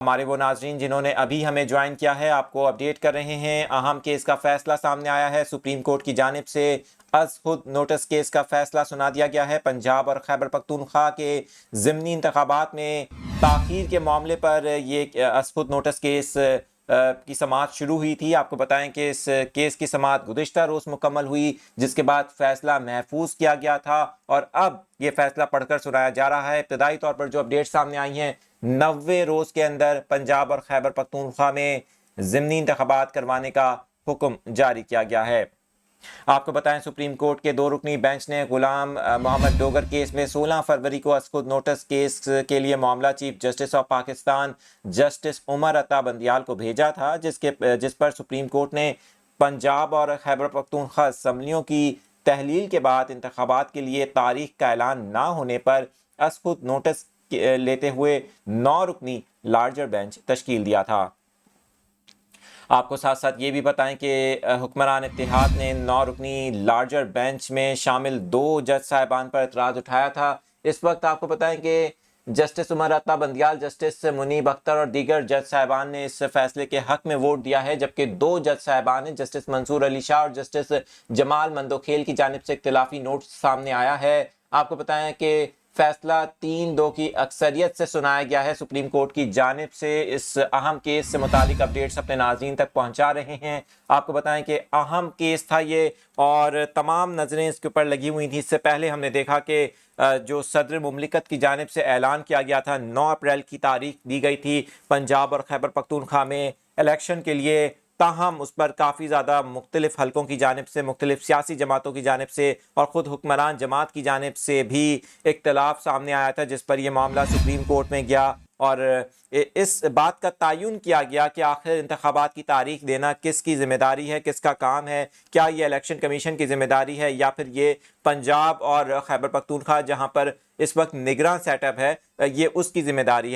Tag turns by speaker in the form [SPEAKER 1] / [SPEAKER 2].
[SPEAKER 1] ہمارے وہ ناظرین جنہوں نے ابھی ہمیں جوائن کیا ہے، آپ کو اپڈیٹ کر رہے ہیں۔ اہم کیس کا فیصلہ سامنے آیا ہے۔ سپریم کورٹ کی جانب سے از خود نوٹس کیس کا فیصلہ سنا دیا گیا ہے۔ پنجاب اور خیبر پختونخوا کے ضمنی انتخابات میں تاخیر کے معاملے پر یہ از خود نوٹس کیس کی سماعت شروع ہوئی تھی۔ آپ کو بتائیں کہ اس کیس کی سماعت گزشتہ روز مکمل ہوئی، جس کے بعد فیصلہ محفوظ کیا گیا تھا اور اب یہ فیصلہ پڑھ کر سنایا جا رہا ہے۔ ابتدائی طور پر جو اپڈیٹ سامنے آئی ہیں، 90 روز کے اندر پنجاب اور خیبر پختونخوا میں ضمنی انتخابات کروانے کا حکم جاری کیا گیا ہے۔ آپ کو بتائیں سپریم کورٹ کے 2 رکنی بینچ نے غلام محمد ڈوگر کیس میں 16 فروری کو از خود نوٹس کیس کے لیے معاملہ chief justice of Pakistan justice Umar Ata Bandial کو بھیجا تھا، جس پر سپریم کورٹ نے پنجاب اور خیبر پختونخوا اسمبلیوں کی تحلیل کے بعد انتخابات کے لیے تاریخ کا اعلان نہ ہونے پر از خود نوٹس لیتے ہوئے 9 رکنی لارجر بینچ تشکیل دیا تھا۔ آپ کو ساتھ ساتھ یہ بھی بتائیں کہ حکمران اتحاد نے 9 رکنی لارجر بینچ میں شامل 2 جج صاحبان پر اعتراض اٹھایا تھا۔ اس وقت آپ کو بتائیں کہ جسٹس عمر عطا بندیال، جسٹس منیب اختر اور دیگر جج صاحبان نے اس فیصلے کے حق میں ووٹ دیا ہے، جبکہ 2 جج صاحبان ہیں، جسٹس منصور علی شاہ اور جسٹس جمال مندوخیل کی جانب سے اختلافی نوٹ سامنے آیا ہے۔ آپ کو بتائیں کہ فیصلہ 3-2 کی اکثریت سے سنایا گیا ہے۔ سپریم کورٹ کی جانب سے اس اہم کیس سے متعلق اپڈیٹس اپنے ناظرین تک پہنچا رہے ہیں۔ آپ کو بتائیں کہ اہم کیس تھا یہ اور تمام نظریں اس کے اوپر لگی ہوئی تھیں۔ اس سے پہلے ہم نے دیکھا کہ جو صدر مملکت کی جانب سے اعلان کیا گیا تھا، 9 اپریل کی تاریخ دی گئی تھی پنجاب اور خیبر پختونخوا میں الیکشن کے لیے، تاہم اس پر کافی زیادہ مختلف حلقوں کی جانب سے، مختلف سیاسی جماعتوں کی جانب سے اور خود حکمران جماعت کی جانب سے بھی اختلاف سامنے آیا تھا، جس پر یہ معاملہ سپریم کورٹ میں گیا اور اس بات کا تعین کیا گیا کہ آخر انتخابات کی تاریخ دینا کس کی ذمہ داری ہے، کس کا کام ہے، کیا یہ الیکشن کمیشن کی ذمہ داری ہے یا پھر یہ پنجاب اور خیبر پختونخوا جہاں پر اس وقت نگراں سیٹ اپ ہے، یہ اس کی ذمہ داری ہے۔